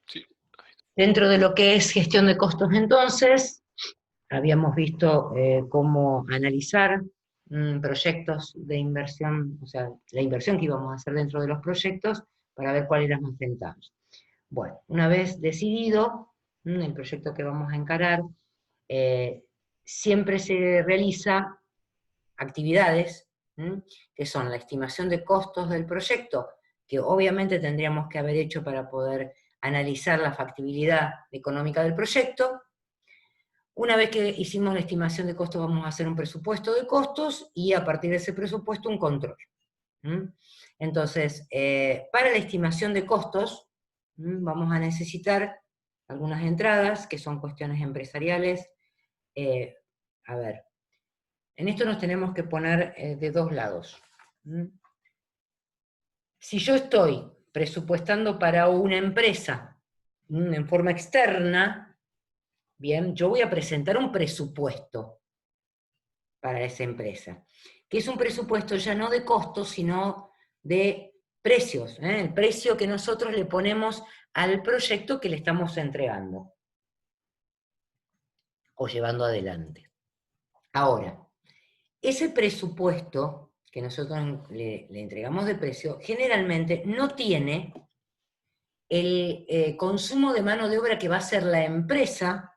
Sí. Dentro de lo que es gestión de costos, entonces, habíamos visto cómo analizar proyectos de inversión, o sea, la inversión que íbamos a hacer dentro de los proyectos para ver cuál era más rentable. Bueno, una vez decidido el proyecto que vamos a encarar, eh, siempre se realiza actividades que son la estimación de costos del proyecto, que obviamente tendríamos que haber hecho para poder analizar la factibilidad económica del proyecto. Una vez que hicimos la estimación de costos, vamos a hacer un presupuesto de costos y a partir de ese presupuesto un control. Entonces, para la estimación de costos, vamos a necesitar algunas entradas, que son cuestiones empresariales. A ver, en esto nos tenemos que poner de dos lados. Si yo estoy presupuestando para una empresa en forma externa, bien, yo voy a presentar un presupuesto para esa empresa, que es un presupuesto ya no de costos, sino de precios, el precio que nosotros le ponemos al proyecto que le estamos entregando o llevando adelante. Ahora, ese presupuesto que nosotros le entregamos de precio, generalmente no tiene el consumo de mano de obra que va a ser la empresa,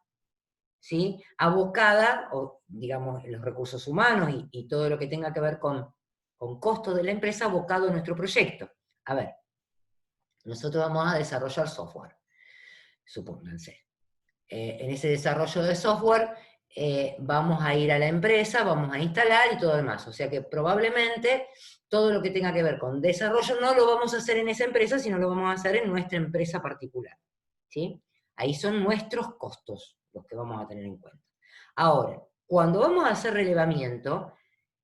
¿sí?, abocada, o digamos, los recursos humanos y todo lo que tenga que ver con costos de la empresa abocado a nuestro proyecto. A ver, nosotros vamos a desarrollar software, supónganse. En ese desarrollo de software vamos a ir a la empresa, vamos a instalar y todo lo demás. O sea que probablemente todo lo que tenga que ver con desarrollo no lo vamos a hacer en esa empresa, sino lo vamos a hacer en nuestra empresa particular. ¿Sí? Ahí son nuestros costos los que vamos a tener en cuenta. Ahora, cuando vamos a hacer relevamiento,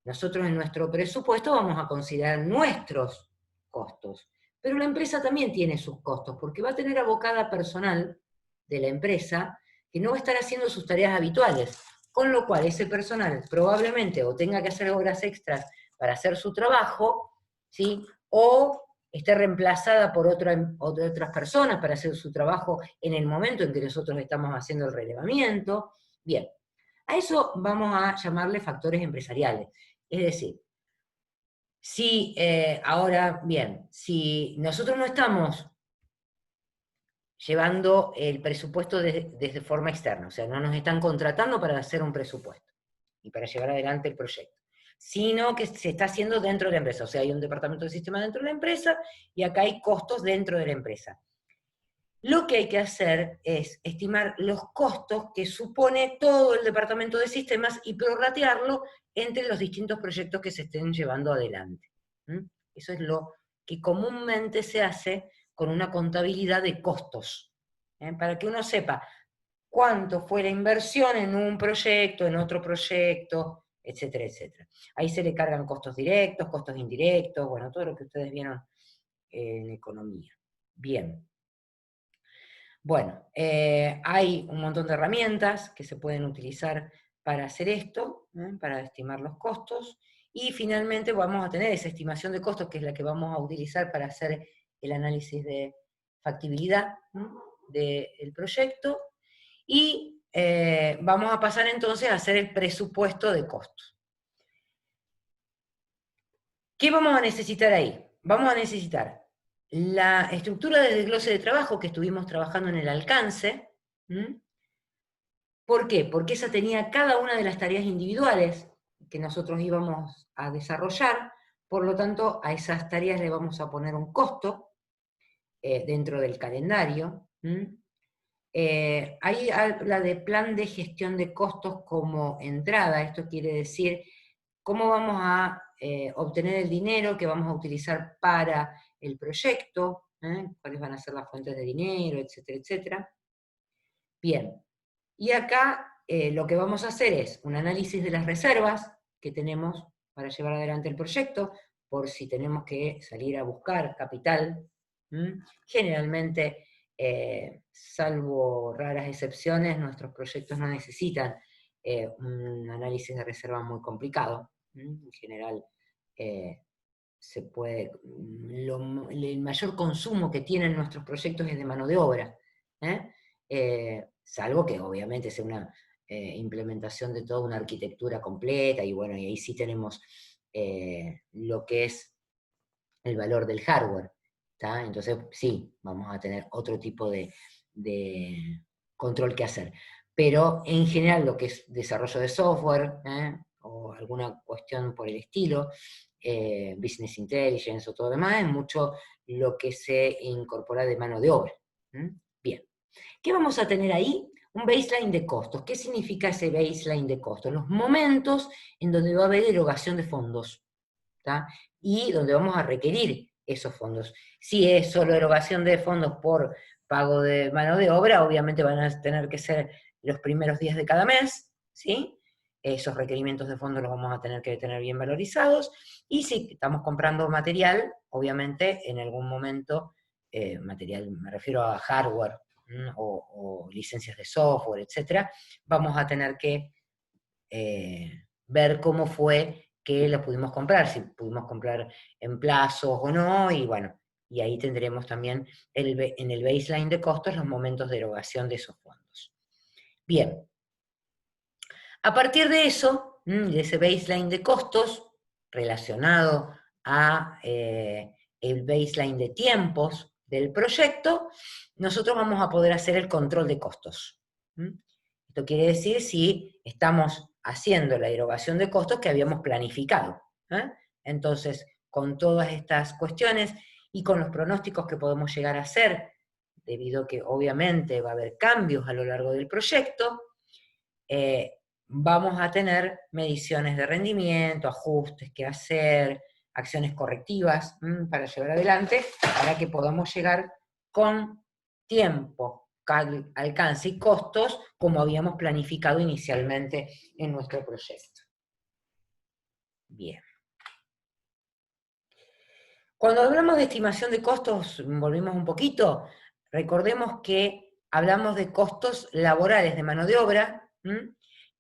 nosotros en nuestro presupuesto vamos a considerar nuestros costos. Pero la empresa también tiene sus costos, porque va a tener abocada personal de la empresa que no va a estar haciendo sus tareas habituales, con lo cual ese personal probablemente o tenga que hacer horas extras para hacer su trabajo, ¿sí?, o esté reemplazada por otras personas para hacer su trabajo en el momento en que nosotros estamos haciendo el relevamiento. Bien, a eso vamos a llamarle factores empresariales. Es decir, si ahora, bien, si nosotros no estamos llevando el presupuesto desde forma externa, o sea, no nos están contratando para hacer un presupuesto y para llevar adelante el proyecto, sino que se está haciendo dentro de la empresa, o sea, hay un departamento de sistema dentro de la empresa y acá hay costos dentro de la empresa. Lo que hay que hacer es estimar los costos que supone todo el departamento de sistemas y prorratearlo entre los distintos proyectos que se estén llevando adelante. Eso es lo que comúnmente se hace con una contabilidad de costos, para que uno sepa cuánto fue la inversión en un proyecto, en otro proyecto, etcétera, etcétera. Ahí se le cargan costos directos, costos indirectos, bueno, todo lo que ustedes vieron en economía. Bien. Bueno, hay un montón de herramientas que se pueden utilizar para hacer esto, para estimar los costos, y finalmente vamos a tener esa estimación de costos, que es la que vamos a utilizar para hacer el análisis de factibilidad del proyecto, y vamos a pasar entonces a hacer el presupuesto de costos. ¿Qué vamos a necesitar ahí? Vamos a necesitar la estructura de desglose de trabajo que estuvimos trabajando en el alcance. ¿Por qué? Porque esa tenía cada una de las tareas individuales que nosotros íbamos a desarrollar, por lo tanto a esas tareas le vamos a poner un costo dentro del calendario. Ahí habla de plan de gestión de costos como entrada, esto quiere decir cómo vamos a obtener el dinero que vamos a utilizar para el proyecto, cuáles van a ser las fuentes de dinero, etcétera, etcétera. Bien, y acá lo que vamos a hacer es un análisis de las reservas que tenemos para llevar adelante el proyecto, por si tenemos que salir a buscar capital. Generalmente, salvo raras excepciones, nuestros proyectos no necesitan un análisis de reserva muy complicado. En general, se puede, el mayor consumo que tienen nuestros proyectos es de mano de obra. Salvo que obviamente sea una implementación de toda una arquitectura completa, y bueno, y ahí sí tenemos lo que es el valor del hardware, ¿tá? Entonces sí, vamos a tener otro tipo de control que hacer. Pero en general lo que es desarrollo de software, o alguna cuestión por el estilo, business intelligence o todo lo demás, es mucho lo que se incorpora de mano de obra. Bien. ¿Qué vamos a tener ahí? Un baseline de costos. ¿Qué significa ese baseline de costos? Los momentos en donde va a haber erogación de fondos, ¿tá? Y donde vamos a requerir esos fondos. Si es solo erogación de fondos por pago de mano de obra, obviamente van a tener que ser los primeros días de cada mes, ¿sí? Esos requerimientos de fondos los vamos a tener que tener bien valorizados, y si estamos comprando material, obviamente en algún momento, material, me refiero a hardware, o licencias de software, etcétera, vamos a tener que ver cómo fue que lo pudimos comprar, si pudimos comprar en plazos o no, y bueno, y ahí tendremos también en el baseline de costos los momentos de erogación de esos fondos. Bien, a partir de eso, de ese baseline de costos, relacionado a el baseline de tiempos del proyecto, nosotros vamos a poder hacer el control de costos. Esto quiere decir si estamos haciendo la erogación de costos que habíamos planificado. Entonces, con todas estas cuestiones y con los pronósticos que podemos llegar a hacer, debido a que obviamente va a haber cambios a lo largo del proyecto, vamos a tener mediciones de rendimiento, ajustes que hacer, acciones correctivas para llevar adelante, para que podamos llegar con tiempo, alcance y costos como habíamos planificado inicialmente en nuestro proyecto. Bien. Cuando hablamos de estimación de costos, volvimos un poquito, recordemos que hablamos de costos laborales de mano de obra,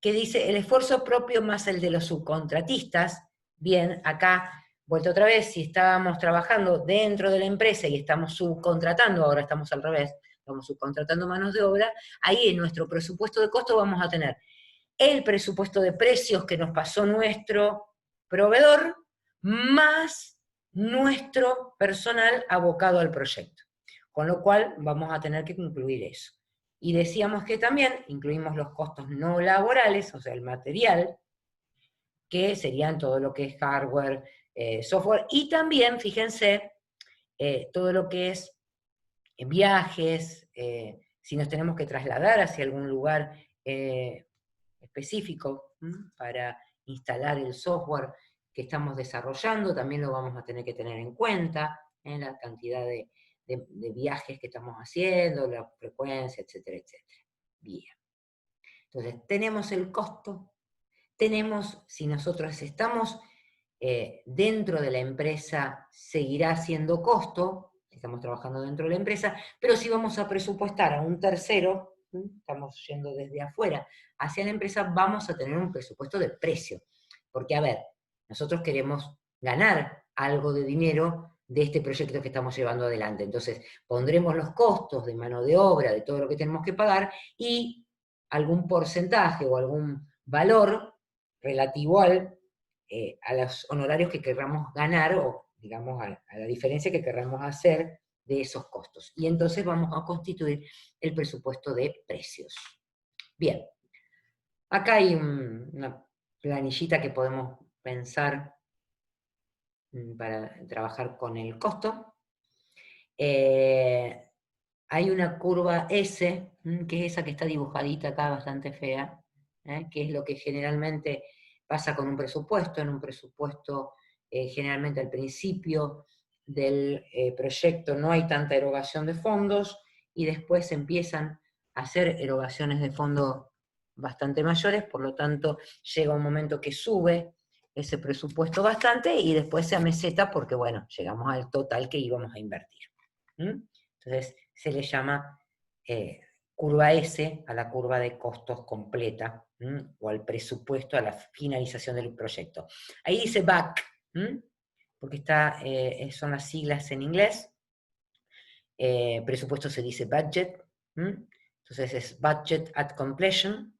que dice el esfuerzo propio más el de los subcontratistas. Bien, acá, vuelto otra vez, si estábamos trabajando dentro de la empresa y estamos subcontratando, ahora estamos al revés, estamos subcontratando manos de obra, ahí en nuestro presupuesto de costo vamos a tener el presupuesto de precios que nos pasó nuestro proveedor, más nuestro personal abocado al proyecto. Con lo cual vamos a tener que incluir eso. Y decíamos que también incluimos los costos no laborales, o sea, el material, que serían todo lo que es hardware, software, y también, fíjense, todo lo que es viajes, si nos tenemos que trasladar hacia algún lugar específico para instalar el software que estamos desarrollando, también lo vamos a tener que tener en cuenta, en la cantidad de viajes que estamos haciendo, la frecuencia, etcétera, etcétera. Bien. Entonces, tenemos el costo, tenemos, si nosotros estamos dentro de la empresa, seguirá siendo costo, si estamos trabajando dentro de la empresa, pero si vamos a presupuestar a un tercero, estamos yendo desde afuera hacia la empresa, vamos a tener un presupuesto de precio. Porque, a ver, nosotros queremos ganar algo de dinero de este proyecto que estamos llevando adelante. Entonces, pondremos los costos de mano de obra, de todo lo que tenemos que pagar, y algún porcentaje o algún valor relativo a los honorarios que querramos ganar, o digamos a la diferencia que querramos hacer de esos costos. Y entonces vamos a constituir el presupuesto de precios. Bien, acá hay una planillita que podemos pensar para trabajar con el costo. Hay una curva S, que es esa que está dibujadita acá, bastante fea, que es lo que generalmente pasa con un presupuesto. En un presupuesto, generalmente al principio del proyecto no hay tanta erogación de fondos, y después empiezan a hacer erogaciones de fondos bastante mayores, por lo tanto llega un momento que sube ese presupuesto bastante, y después se ameseta porque, bueno, llegamos al total que íbamos a invertir. Entonces se le llama curva S a la curva de costos completa, o al presupuesto a la finalización del proyecto. Ahí dice BAC, porque son las siglas en inglés. Presupuesto se dice budget, Entonces es budget at completion,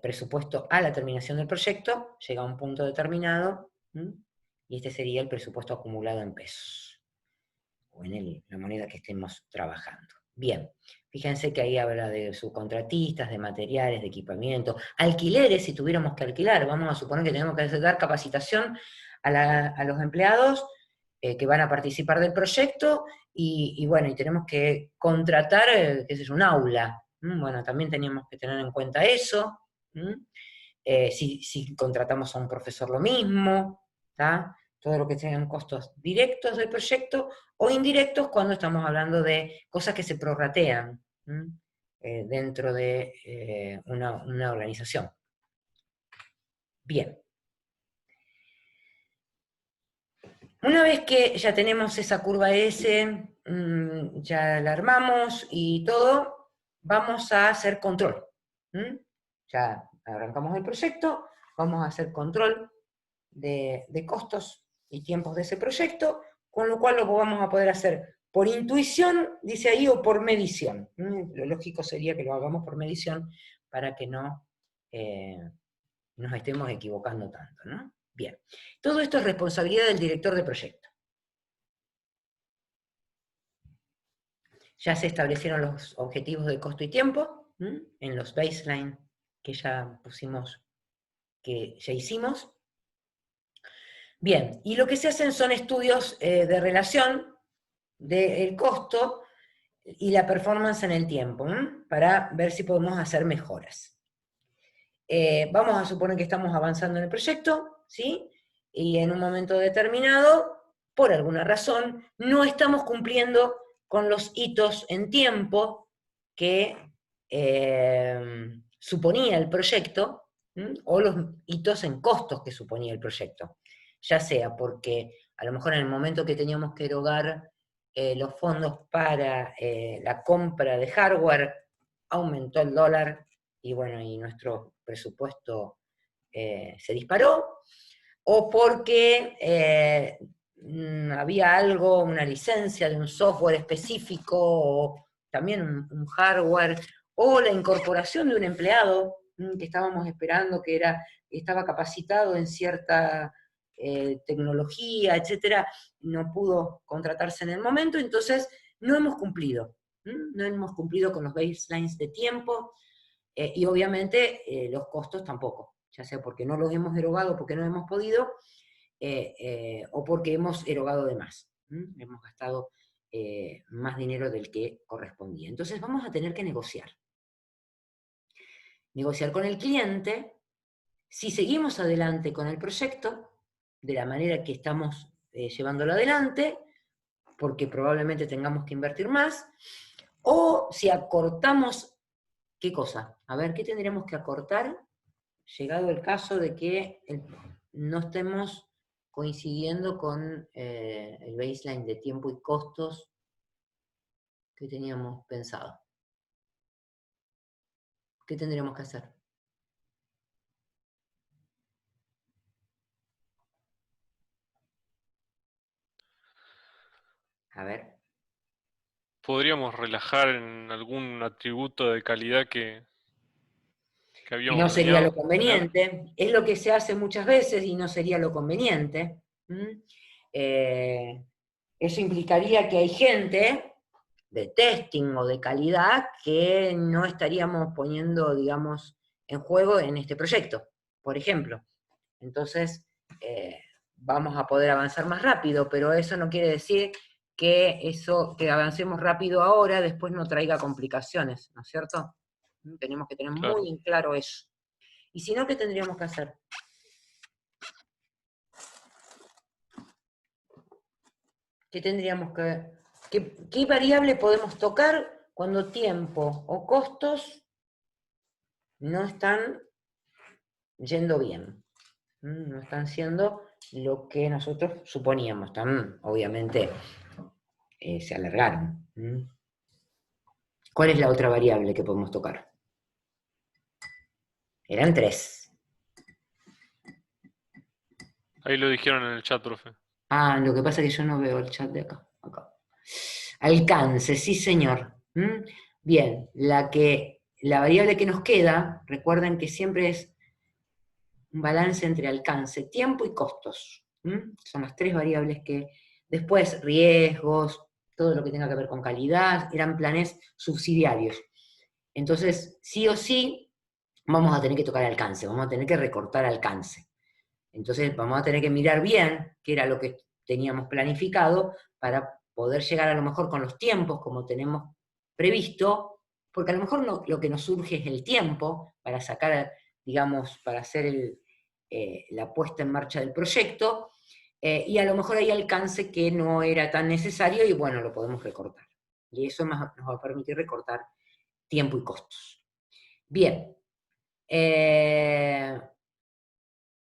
presupuesto a la terminación del proyecto, llega a un punto determinado, y este sería el presupuesto acumulado en pesos, o en la moneda que estemos trabajando. Bien, fíjense que ahí habla de subcontratistas, de materiales, de equipamiento, alquileres, si tuviéramos que alquilar, vamos a suponer que tenemos que dar capacitación a los empleados que van a participar del proyecto, y bueno, y tenemos que contratar, qué sé yo, un aula. Bueno, también teníamos que tener en cuenta eso. Si contratamos a un profesor, lo mismo, ¿tá? Todo lo que sean costos directos del proyecto o indirectos cuando estamos hablando de cosas que se prorratean dentro de una organización. Bien. Una vez que ya tenemos esa curva S, ya la armamos y todo, vamos a hacer control. Ya arrancamos el proyecto, vamos a hacer control de costos y tiempos de ese proyecto, con lo cual lo vamos a poder hacer por intuición, dice ahí, o por medición. Lo lógico sería que lo hagamos por medición para que no nos estemos equivocando tanto, ¿no? Bien, todo esto es responsabilidad del director de proyecto. Ya se establecieron los objetivos de costo y tiempo, en los baseline que ya pusimos, que ya hicimos. Bien, y lo que se hacen son estudios de relación del costo y la performance en el tiempo, para ver si podemos hacer mejoras. Vamos a suponer que estamos avanzando en el proyecto, ¿sí? Y en un momento determinado, por alguna razón, no estamos cumpliendo con los hitos en tiempo que suponía el proyecto, o los hitos en costos que suponía el proyecto. Ya sea porque a lo mejor en el momento que teníamos que erogar los fondos para la compra de hardware, aumentó el dólar, y bueno, y nuestro presupuesto se disparó, o porque había algo, una licencia de un software específico, o también un hardware, o la incorporación de un empleado que estábamos esperando, que estaba capacitado en cierta tecnología, etcétera, no pudo contratarse en el momento, entonces no hemos cumplido. No hemos cumplido con los baselines de tiempo, y obviamente los costos tampoco, ya sea porque no los hemos erogado, porque no hemos podido, o porque hemos erogado de más. Hemos gastado más dinero del que correspondía. Entonces vamos a tener que negociar. Negociar con el cliente si seguimos adelante con el proyecto de la manera que estamos llevándolo adelante, porque probablemente tengamos que invertir más, o si acortamos. ¿Qué cosa? A ver, ¿qué tendríamos que acortar? Llegado el caso de que no estemos coincidiendo con el baseline de tiempo y costos que teníamos pensado. ¿Qué tendríamos que hacer? A ver. Podríamos relajar en algún atributo de calidad que Que habíamos no sería lo planeado tener. conveniente. Es lo que se hace muchas veces y no sería lo conveniente. Eso implicaría que hay gente de testing o de calidad que no estaríamos poniendo, digamos, en juego en este proyecto, por ejemplo. Entonces, vamos a poder avanzar más rápido, pero eso no quiere decir que avancemos rápido ahora, después no traiga complicaciones, ¿no es cierto? Tenemos que tener Claro. muy en claro eso. Y si no, ¿qué tendríamos que hacer? ¿Qué tendríamos qué variable podemos tocar cuando tiempo o costos no están yendo bien? No están siendo lo que nosotros suponíamos. Están, obviamente, se alargaron. ¿Cuál es la otra variable que podemos tocar? Eran 3. Ahí lo dijeron en el chat, profe. Ah, lo que pasa es que yo no veo el chat de acá. Alcance, sí señor. Bien, la variable que nos queda, recuerden que siempre es un balance entre alcance, tiempo y costos. Son las tres variables que después, riesgos, todo lo que tenga que ver con calidad, eran planes subsidiarios. Entonces, sí o sí, vamos a tener que tocar alcance, vamos a tener que recortar alcance. Entonces, vamos a tener que mirar bien qué era lo que teníamos planificado para poder llegar a lo mejor con los tiempos como tenemos previsto, porque a lo mejor lo que nos surge es el tiempo para sacar, digamos, para hacer la puesta en marcha del proyecto, y a lo mejor hay alcance que no era tan necesario y bueno, lo podemos recortar. Y eso nos va a permitir recortar tiempo y costos. Bien.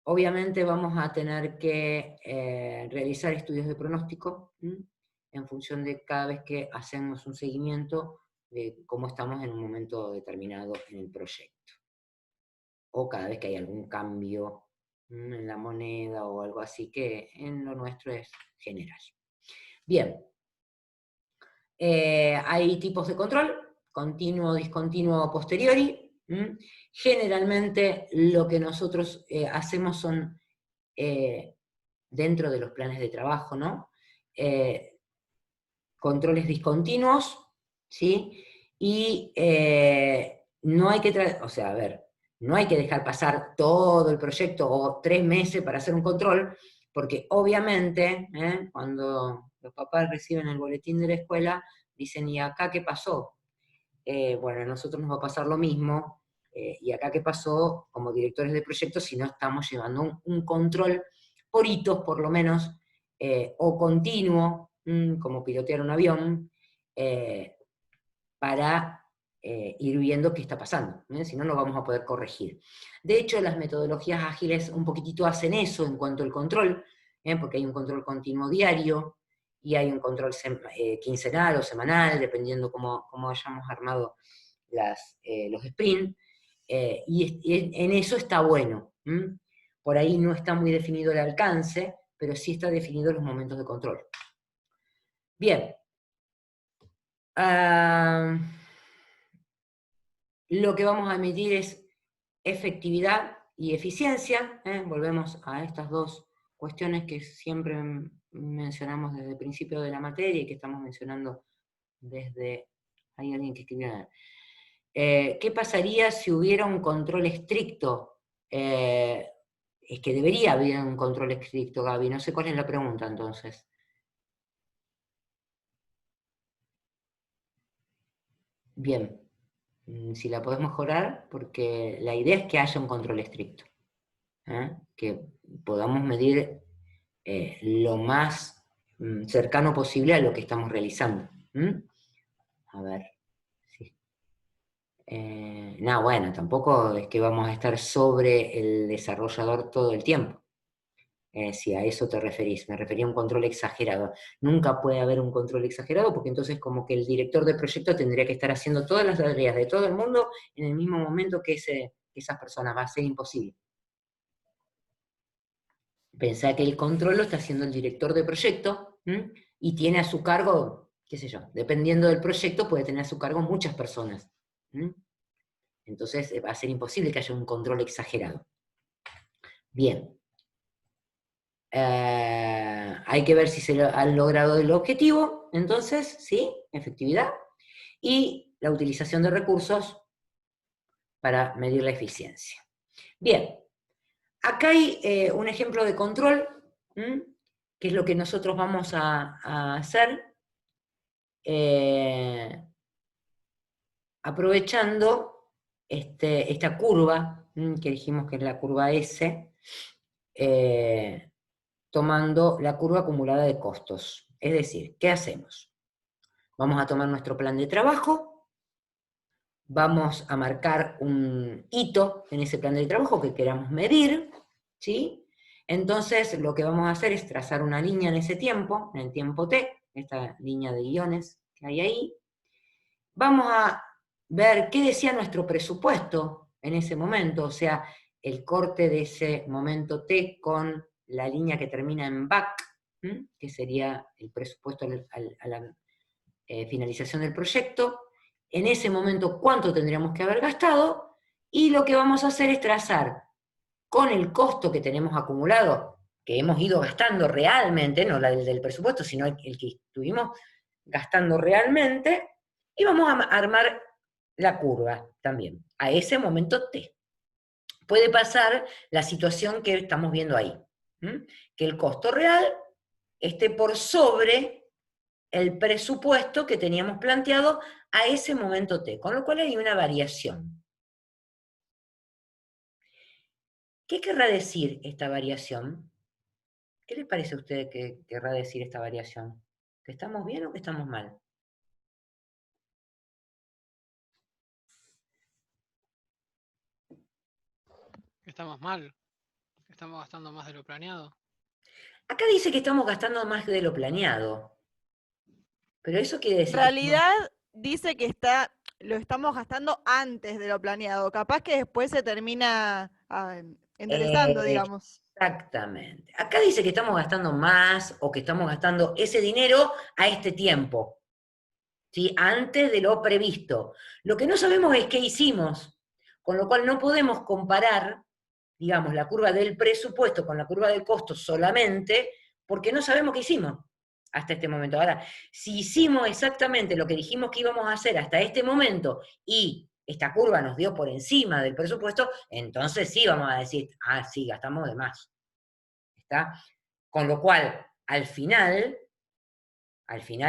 Obviamente vamos a tener que realizar estudios de pronóstico en función de cada vez que hacemos un seguimiento de cómo estamos en un momento determinado en el proyecto. O cada vez que hay algún cambio en la moneda o algo así, que en lo nuestro es general. Bien. Hay tipos de control, continuo, discontinuo, posteriori. Generalmente lo que nosotros hacemos son, dentro de los planes de trabajo, ¿no? Controles discontinuos, ¿sí? Y no hay que, o sea, a ver, no hay que dejar pasar todo el proyecto o 3 meses para hacer un control, porque obviamente, cuando los papás reciben el boletín de la escuela, dicen, ¿y acá qué pasó? Bueno, a nosotros nos va a pasar lo mismo, y acá qué pasó como directores de proyectos si no estamos llevando un control por hitos, por lo menos, o continuo, como pilotear un avión, para ir viendo qué está pasando, si no, no vamos a poder corregir. De hecho, las metodologías ágiles un poquitito hacen eso en cuanto al control, porque hay un control continuo diario, y hay un control quincenal o semanal, dependiendo cómo hayamos armado los sprints, y en eso está bueno. Por ahí no está muy definido el alcance, pero sí está definido los momentos de control. Bien. Lo que vamos a medir es efectividad y eficiencia. Volvemos a estas dos cuestiones que siempre mencionamos desde el principio de la materia y que estamos mencionando desde... Hay alguien que escribió... ¿Qué pasaría si hubiera un control estricto? Es que debería haber un control estricto, Gaby. No sé cuál es la pregunta, entonces. Bien. Si la podés mejorar, porque la idea es que haya un control estricto. Que podamos medir lo más cercano posible a lo que estamos realizando. A ver. Sí. No, bueno, tampoco es que vamos a estar sobre el desarrollador todo el tiempo. Si a eso te referís, me refería a un control exagerado. Nunca puede haber un control exagerado porque entonces como que el director de proyecto tendría que estar haciendo todas las tareas de todo el mundo en el mismo momento que esas personas. Va a ser imposible. Pensá que el control lo está haciendo el director de proyecto, y tiene a su cargo, qué sé yo, dependiendo del proyecto puede tener a su cargo muchas personas. Entonces va a ser imposible que haya un control exagerado. Bien. Hay que ver si se han logrado el objetivo, entonces, ¿sí? Efectividad. Y la utilización de recursos para medir la eficiencia. Bien. Acá hay un ejemplo de control, que es lo que nosotros vamos a hacer, aprovechando esta curva, que dijimos que es la curva S, tomando la curva acumulada de costos. Es decir, ¿qué hacemos? Vamos a tomar nuestro plan de trabajo, vamos a marcar un hito en ese plan de trabajo que queramos medir, ¿sí? Entonces lo que vamos a hacer es trazar una línea en ese tiempo, en el tiempo T, esta línea de guiones que hay ahí. Vamos a ver qué decía nuestro presupuesto en ese momento, o sea, el corte de ese momento T con la línea que termina en back, que sería el presupuesto a la finalización del proyecto, en ese momento cuánto tendríamos que haber gastado, y lo que vamos a hacer es trazar con el costo que tenemos acumulado, que hemos ido gastando realmente, no la del presupuesto, sino el que estuvimos gastando realmente, y vamos a armar la curva también, a ese momento T. Puede pasar la situación que estamos viendo ahí, que el costo real esté por sobre el presupuesto que teníamos planteado a ese momento T, con lo cual hay una variación. ¿Qué querrá decir esta variación? ¿Qué les parece a ustedes que querrá decir esta variación? ¿Que estamos bien o que estamos mal? Estamos mal, estamos gastando más de lo planeado. Acá dice que estamos gastando más de lo planeado. Pero eso quiere En decir que realidad dice que lo estamos gastando antes de lo planeado. Capaz que después se termina enderezando, digamos. exactamente. Acá dice que estamos gastando más o que estamos gastando ese dinero a este tiempo. ¿Sí? Antes de lo previsto. Lo que no sabemos es qué hicimos, con lo cual no podemos comparar, digamos, la curva del presupuesto con la curva del costo solamente, porque no sabemos qué hicimos hasta este momento. Ahora, si hicimos exactamente lo que dijimos que íbamos a hacer hasta este momento y esta curva nos dio por encima del presupuesto, entonces sí vamos a decir, ah, sí, gastamos de más. ¿Está? Con lo cual, al final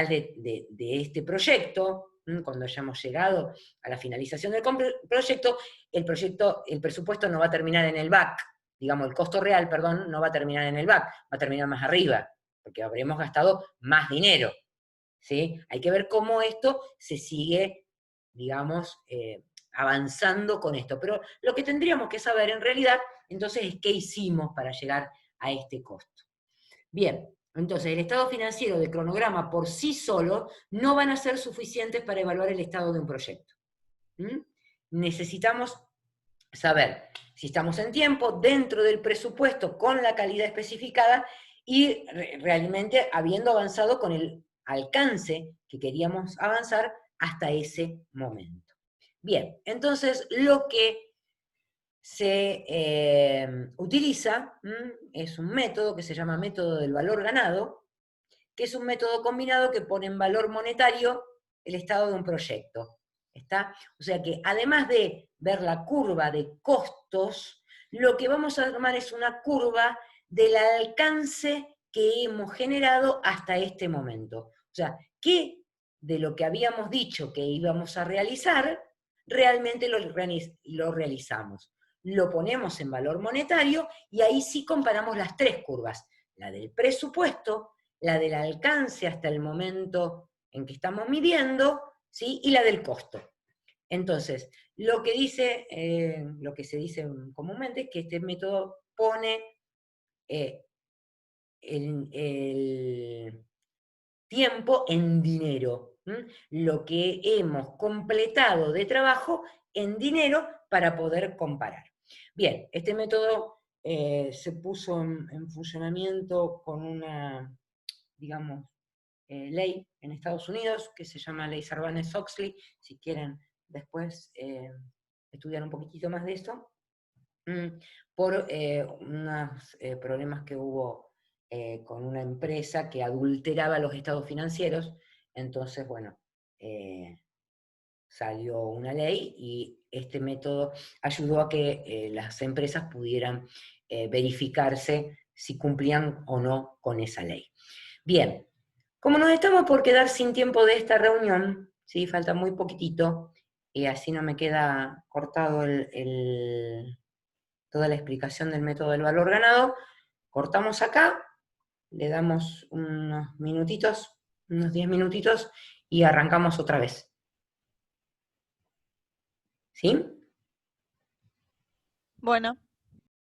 de este proyecto, cuando hayamos llegado a la finalización del proyecto, el presupuesto no va a terminar en el back, digamos, el costo real, perdón, no va a terminar en el back, va a terminar más arriba, porque habremos gastado más dinero, ¿sí? Hay que ver cómo esto se sigue, digamos, avanzando con esto. Pero lo que tendríamos que saber en realidad, entonces, es qué hicimos para llegar a este costo. Bien, entonces el estado financiero de cronograma por sí solo no van a ser suficientes para evaluar el estado de un proyecto. Necesitamos saber si estamos en tiempo, dentro del presupuesto, con la calidad especificada y realmente habiendo avanzado con el alcance que queríamos avanzar hasta ese momento. Bien, entonces lo que se utiliza es un método que se llama método del valor ganado, que es un método combinado que pone en valor monetario el estado de un proyecto. ¿Está? O sea que además de ver la curva de costos, lo que vamos a armar es una curva del alcance que hemos generado hasta este momento. O sea, ¿qué de lo que habíamos dicho que íbamos a realizar, realmente lo realizamos? Lo ponemos en valor monetario y ahí sí comparamos las tres curvas, la del presupuesto, la del alcance hasta el momento en que estamos midiendo, ¿sí? Y la del costo. Entonces, lo que se dice comúnmente es que este método pone el tiempo en dinero, lo que hemos completado de trabajo en dinero para poder comparar. Bien, este método se puso en funcionamiento con una, digamos, ley en Estados Unidos que se llama Ley Sarbanes-Oxley, si quieren después estudiar un poquitito más de esto, por unos problemas que hubo con una empresa que adulteraba los estados financieros. Entonces, bueno, salió una ley y este método ayudó a que las empresas pudieran verificarse si cumplían o no con esa ley. Bien, como nos estamos por quedar sin tiempo de esta reunión, ¿sí? Falta muy poquitito, y así no me queda cortado toda la explicación del método del valor ganado, cortamos acá, le damos unos minutitos, unos 10 minutitos, y arrancamos otra vez. ¿Sí? Bueno.